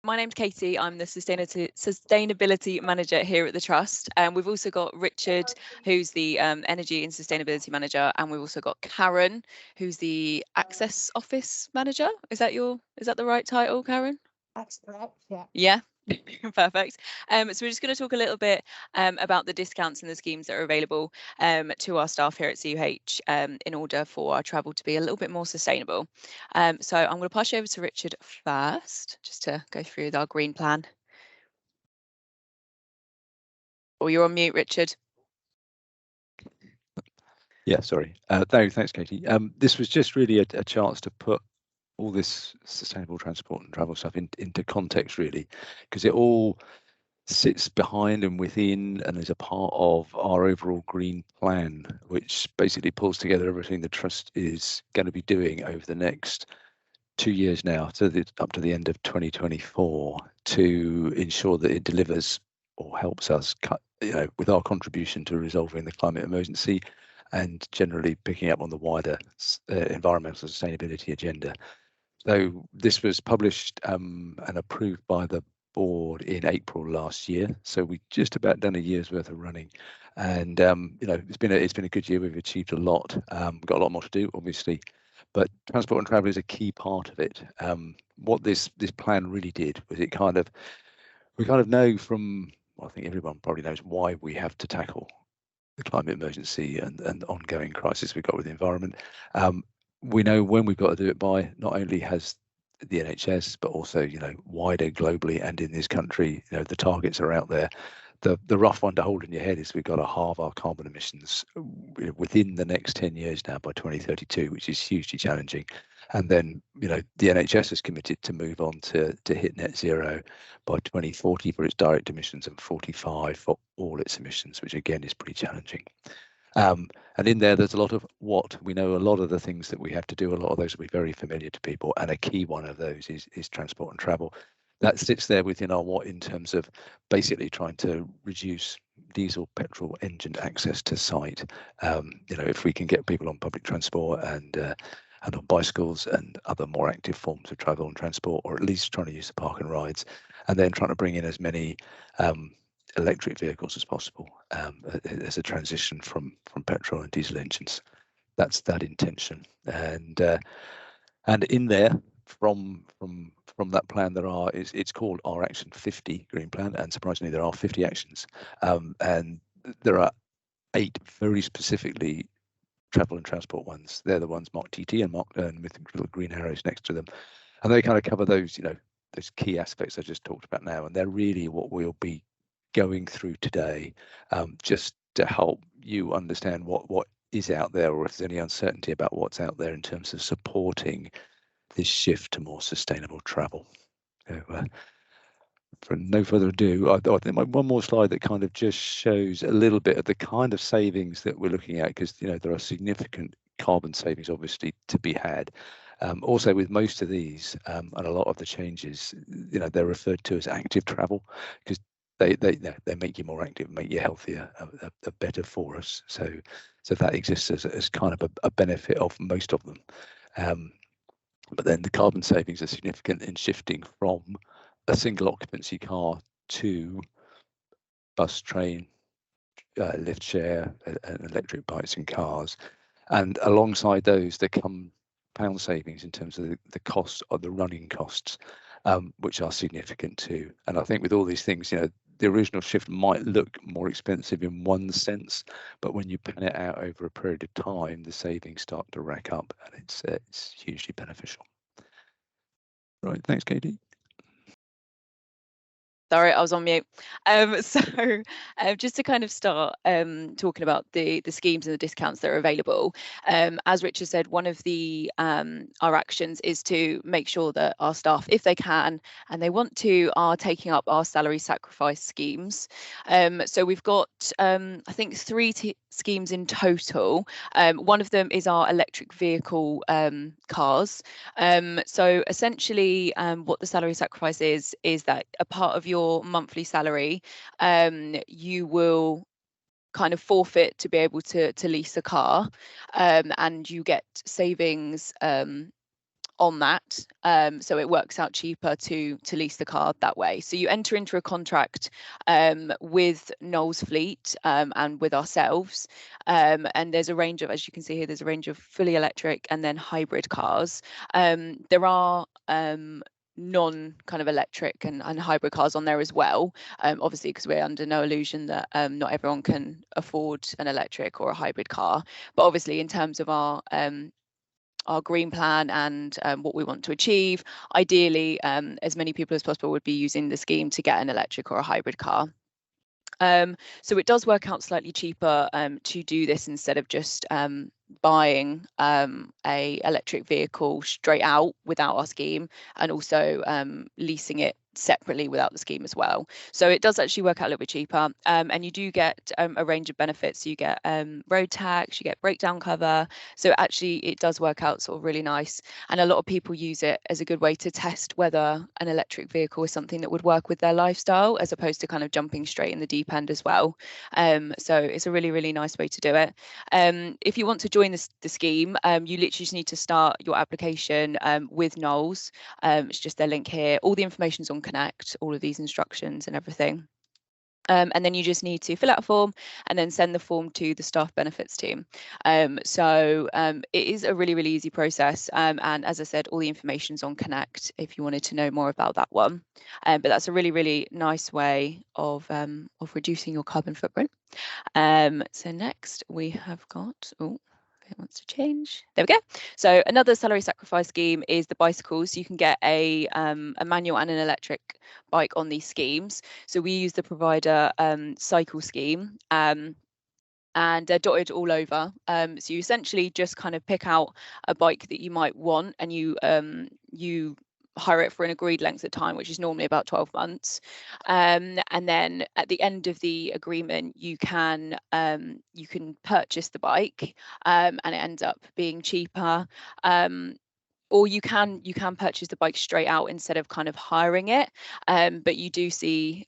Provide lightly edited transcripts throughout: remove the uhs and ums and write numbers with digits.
My name's Katie. I'm the sustainability manager here at the Trust. And we've also got Richard, who's the energy and sustainability manager. And we've also got Karen, who's the access office manager. Is that the right title, Karen? That's correct, yeah. Yeah. Perfect. So we're just going to talk a little bit about the discounts and the schemes that are available to our staff here at CUH in order for our travel to be a little bit more sustainable. So I'm going to pass you over to Richard first, just to go through our green plan. Or you're on mute, Richard. Yeah, sorry. Thanks, Katie. This was just really a chance to put all this sustainable transport and travel stuff into context, really, because it all sits behind and within and is a part of our overall green plan, which basically pulls together everything the Trust is going to be doing over the next 2 years now, up to the end of 2024, to ensure that it delivers or helps us cut, with our contribution to resolving the climate emergency and generally picking up on the wider environmental sustainability agenda. So this was published and approved by the board in April last year. So we just about done a year's worth of running, and it's been a good year. We've achieved a lot. We've got a lot more to do, obviously, but transport and travel is a key part of it. What this plan really did was we kind of know from, well, I think everyone probably knows why we have to tackle the climate emergency and the ongoing crisis we've got with the environment. We know when we've got to do it by. Not only has the NHS, but also wider globally and in this country, the targets are out there. The rough one to hold in your head is we've got to halve our carbon emissions within the next 10 years now by 2032, which is hugely challenging. And then the NHS is committed to move on to hit net zero by 2040 for its direct emissions and 45 for all its emissions, which again is pretty challenging. And in there's a lot of what we know. A lot of the things that we have to do, a lot of those will be very familiar to people, and a key one of those is transport and travel. That sits there within our what in terms of basically trying to reduce diesel, petrol engine access to site. If we can get people on public transport and on bicycles and other more active forms of travel and transport, or at least trying to use the park and rides, and then trying to bring in as many electric vehicles as possible as a transition from petrol and diesel engines. That's that intention, and in there from that plan it's called our Action 50 Green Plan, and surprisingly there are 50 actions, and there are 8 very specifically travel and transport ones. They're the ones marked TT and marked with little green arrows next to them, and they kind of cover those those key aspects I just talked about now, and they're really what we'll be going through today, just to help you understand what is out there, or if there's any uncertainty about what's out there in terms of supporting this shift to more sustainable travel. So, for no further ado, I think one more slide that kind of just shows a little bit of the kind of savings that we're looking at, because there are significant carbon savings obviously to be had. Also with most of these and a lot of the changes, they're referred to as active travel, because they make you more active, make you healthier, are better for us. So that exists as kind of a benefit of most of them. But then the carbon savings are significant in shifting from a single occupancy car to bus, train, lift share, and electric bikes and cars. And alongside those, there come pound savings in terms of the cost of the running costs, which are significant too. And I think with all these things, the original shift might look more expensive in one sense, but when you pan it out over a period of time, the savings start to rack up, and it's hugely beneficial. Right, thanks, Katie. Sorry, I was on mute. So just to kind of start talking about the schemes and the discounts that are available, as Richard said, one of our actions is to make sure that our staff, if they can and they want to, are taking up our salary sacrifice schemes. So we've got, I think, 3 schemes in total. One of them is our electric vehicle cars. So essentially, what the salary sacrifice is that a part of your monthly salary, you will kind of forfeit to be able to lease a car, and you get savings on that, so it works out cheaper to lease the car that way. So you enter into a contract with Knowles Fleet and with ourselves, and there's a range of, as you can see here, there's a range of fully electric and then hybrid cars. There are non kind of electric and hybrid cars on there as well, obviously, because we're under no illusion that not everyone can afford an electric or a hybrid car. But obviously, in terms of our green plan and what we want to achieve, ideally, as many people as possible would be using the scheme to get an electric or a hybrid car. So it does work out slightly cheaper to do this instead of just buying a electric vehicle straight out without our scheme, and also leasing it separately without the scheme as well. So it does actually work out a little bit cheaper, and you do get a range of benefits. You get road tax, you get breakdown cover. So actually it does work out sort of really nice, and a lot of people use it as a good way to test whether an electric vehicle is something that would work with their lifestyle, as opposed to kind of jumping straight in the deep end as well. So it's a really, really nice way to do it. If you want to join the scheme, you literally just need to start your application with Knowles. It's just their link here. All the information's on Connect, all of these instructions and everything. And then you just need to fill out a form and then send the form to the staff benefits team. So it is a really, really easy process. And as I said, all the information's on Connect if you wanted to know more about that one. But that's a really, really nice way of reducing your carbon footprint. So next we have got, oh, it wants to change. There we go. So another salary sacrifice scheme is the bicycles. So you can get a manual and an electric bike on these schemes. So we use the provider cycle scheme. And they're dotted all over. So you essentially just kind of pick out a bike that you might want, and you hire it for an agreed length of time, which is normally about 12 months. And then at the end of the agreement, you can purchase the bike, and it ends up being cheaper. Or you can purchase the bike straight out instead of kind of hiring it, but you do see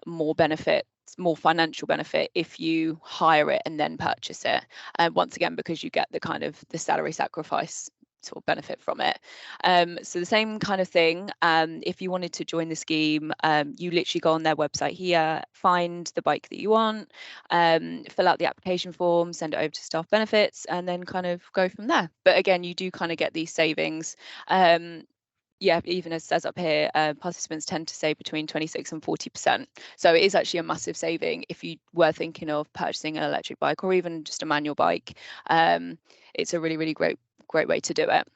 more benefits, more financial benefit if you hire it and then purchase it. Once again, because you get the kind of the salary sacrifice sort of benefit from it. So the same kind of thing. If you wanted to join the scheme, you literally go on their website here, find the bike that you want, fill out the application form, send it over to staff benefits, and then kind of go from there. But again, you do kind of get these savings. Yeah, even as it says up here, participants tend to save between 26 and 40%. So it is actually a massive saving if you were thinking of purchasing an electric bike or even just a manual bike. It's a really, really great way to do it.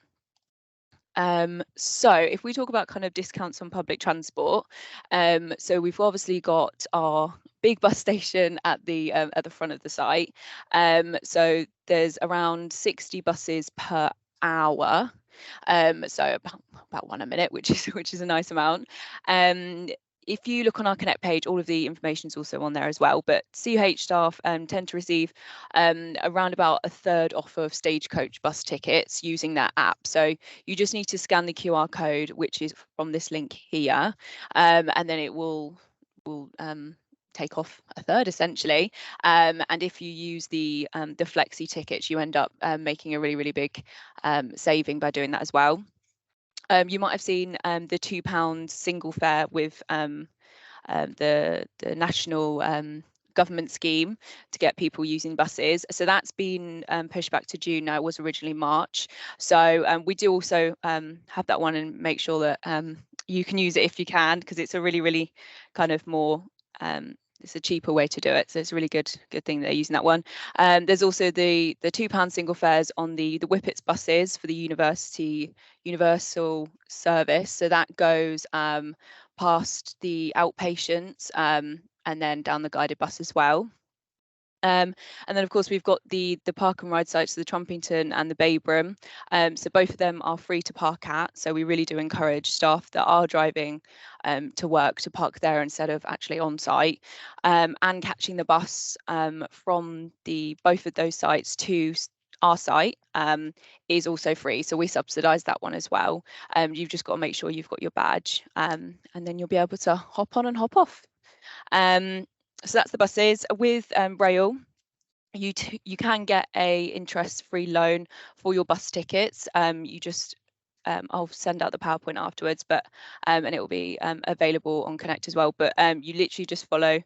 So if we talk about kind of discounts on public transport, so we've obviously got our big bus station at the front of the site. So there's around 60 buses per hour. So about one a minute, which is a nice amount. If you look on our Connect page, all of the information is also on there as well. But CUH staff tend to receive around about a third off of Stagecoach bus tickets using that app. So you just need to scan the QR code, which is from this link here, and then it will take off a third essentially. And if you use the flexi tickets, you end up making a really, really big saving by doing that as well. You might have seen the £2 single fare with the national government scheme to get people using buses. So that's been pushed back to June now. It was originally March. So we do also have that one, and make sure that you can use it if you can, because it's a really, really kind of more it's a cheaper way to do it. So it's a really good thing that they're using that one. There's also the £2 single fares on the Whippets buses for the universal service. So that goes past the outpatients and then down the guided bus as well. And then of course we've got the park and ride sites, the Trumpington and the Baybroom. So both of them are free to park at. So we really do encourage staff that are driving to work to park there instead of actually on site. And catching the bus from both of those sites to our site is also free. So we subsidise that one as well. You've just got to make sure you've got your badge, and then you'll be able to hop on and hop off. So that's the buses. With rail, you can get a interest-free loan for your bus tickets. You just I'll send out the PowerPoint afterwards, but and it will be available on Connect as well. But you literally just follow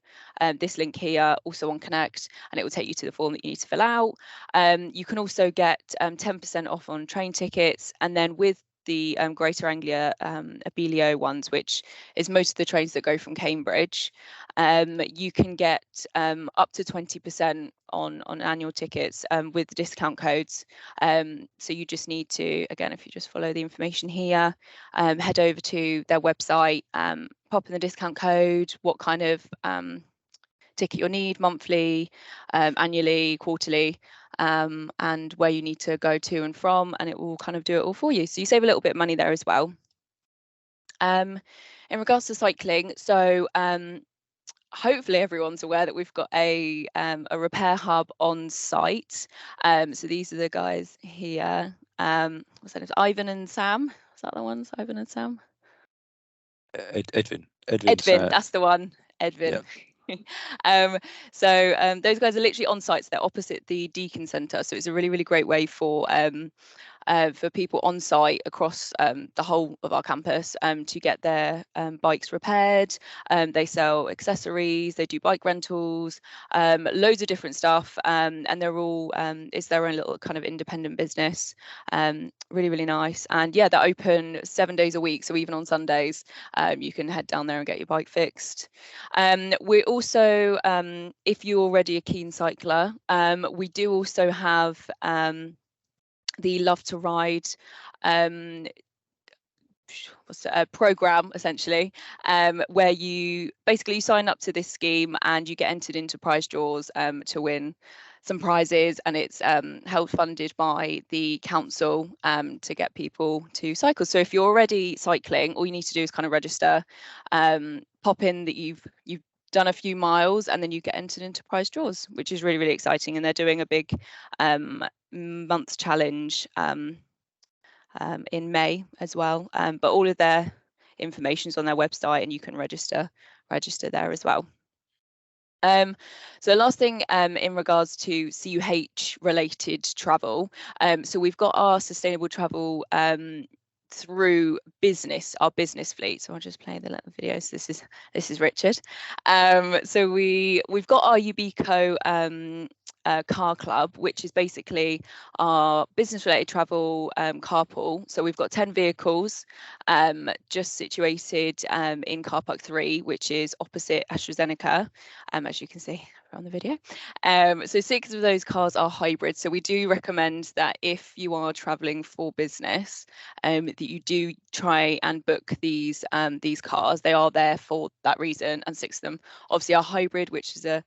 this link here, also on Connect, and it will take you to the form that you need to fill out. You can also get 10% off on train tickets, and then with the Greater Anglia Abellio ones, which is most of the trains that go from Cambridge, you can get up to 20% on annual tickets with discount codes. So you just need to, again, if you just follow the information here, head over to their website, pop in the discount code, what kind of ticket you'll need, monthly, annually, quarterly, and where you need to go to and from, and it will kind of do it all for you. So you save a little bit of money there as well. In regards to cycling, so hopefully everyone's aware that we've got a repair hub on site. So these are the guys here. What's that? Ivan and Sam. Is that the ones? Ivan and Sam? Edwin, that's the one. Edwin. Yeah. So those guys are literally on site. So they're opposite the Deacon Centre. So it's a really, really great way for people on site across the whole of our campus to get their bikes repaired. They sell accessories, they do bike rentals, loads of different stuff, and they're all it's their own little kind of independent business. Really, really nice. And yeah, they're open 7 days a week, so even on Sundays you can head down there and get your bike fixed. We also, if you're already a keen cycler, we do also have the Love to Ride program, essentially, where you basically sign up to this scheme and you get entered into prize draws to win some prizes, and it's held funded by the council to get people to cycle. So if you're already cycling, all you need to do is kind of register, pop in that you've done a few miles, and then you get entered into prize draws, which is really, really exciting. And they're doing a big month challenge in May as well, but all of their information is on their website, and you can register there as well. So the last thing in regards to CUH related travel, so we've got our sustainable travel through our business fleet. So I'll just play the little video. So this is Richard. So we've got our Ubico car club, which is basically our business related travel carpool. So we've got 10 vehicles just situated in car park 3, which is opposite AstraZeneca, as you can see on the video. So 6 of those cars are hybrid. So we do recommend that if you are traveling for business, that you do try and book these cars. They are there for that reason, and 6 of them obviously are hybrid, which is a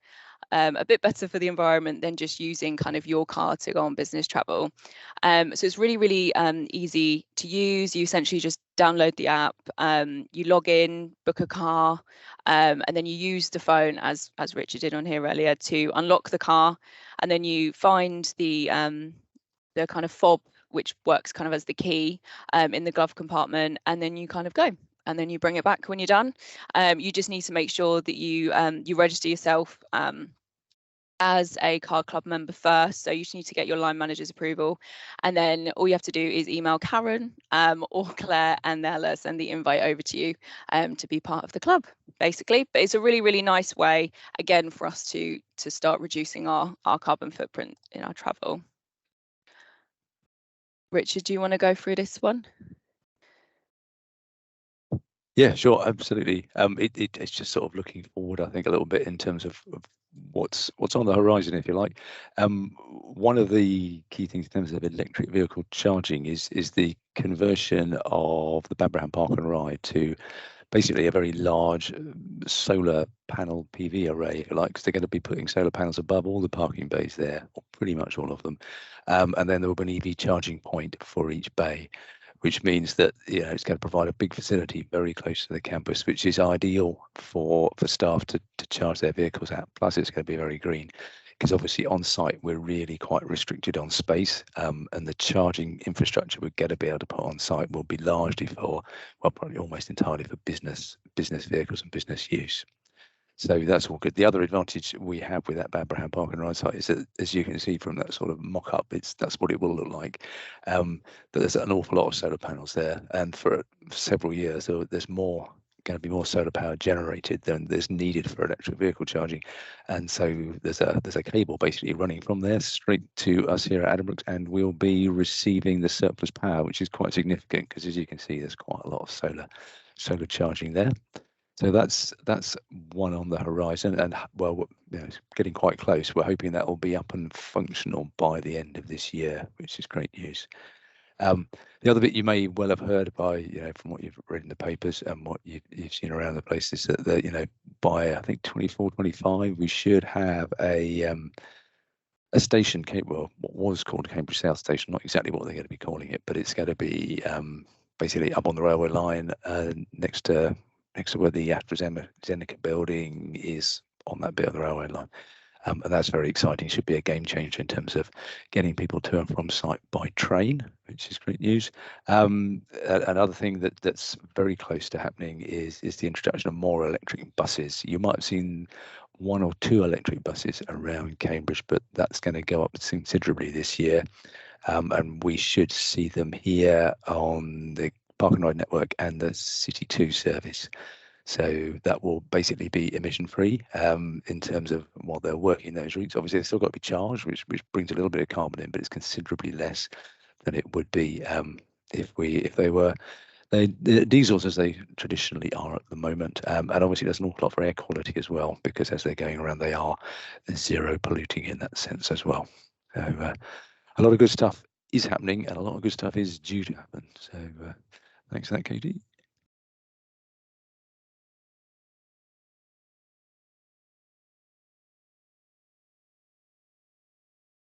bit better for the environment than just using kind of your car to go on business travel. So it's really, really easy to use. You essentially just download the app, you log in, book a car, and then you use the phone, as Richard did on here earlier, to unlock the car, and then you find the kind of fob, which works kind of as the key in the glove compartment, and then you kind of go. And then you bring it back when you're done. You just need to make sure that you register yourself as a car club member first. So you just need to get your line manager's approval, and then all you have to do is email Karen or Claire, and they'll send the invite over to you to be part of the club, basically. But it's a really, really nice way, again, for us to start reducing our carbon footprint in our travel. Richard, do you want to go through this one? Yeah, sure, absolutely. It's just sort of looking forward, I think, a little bit in terms of what's on the horizon, if you like. One of the key things in terms of electric vehicle charging is the conversion of the Bamberham Park and Ride to basically a very large solar panel PV array, if you like, because they're going to be putting solar panels above all the parking bays there, or pretty much all of them, and then there will be an EV charging point for each bay, which means that it's going to provide a big facility very close to the campus, which is ideal for staff to charge their vehicles at. Plus, it's going to be very green, because obviously on site we're really quite restricted on space, and the charging infrastructure we're going to be able to put on site will be largely for, well, probably almost entirely for business vehicles and business use. So that's all good. The other advantage we have with that Bamberham Park and Ride site is that, as you can see from that sort of mock-up, that's what it will look like. But there's an awful lot of solar panels there, and for several years there's going to be more solar power generated than there's needed for electric vehicle charging, and so there's a cable basically running from there straight to us here at Addenbrooke's, and we'll be receiving the surplus power, which is quite significant because, as you can see, there's quite a lot of solar charging there. So that's one on the horizon, and well, it's getting quite close. We're hoping that will be up and functional by the end of this year, which is great news. The other bit you may well have heard from what you've read in the papers and what you've seen around the place is that by I think 24, 25, we should have a station, well, what was called Cambridge South Station, not exactly what they're going to be calling it, but it's going to be basically up on the railway line next to where the AstraZeneca building is, on that bit of the railway line. And that's very exciting. Should be a game changer in terms of getting people to and from site by train, which is great news. Another thing that's very close to happening is the introduction of more electric buses. You might have seen 1 or 2 electric buses around Cambridge, but that's going to go up considerably this year. And we should see them here on the Park and Ride network and the City 2 service. So that will basically be emission free in terms of while they're working those routes. Obviously, they've still got to be charged, which brings a little bit of carbon in, but it's considerably less than it would be if they were diesels as they traditionally are at the moment. And obviously, there's an awful lot for air quality as well, because as they're going around, they are zero polluting in that sense as well. So a lot of good stuff is happening, and a lot of good stuff is due to happen. So thanks for that, Katie.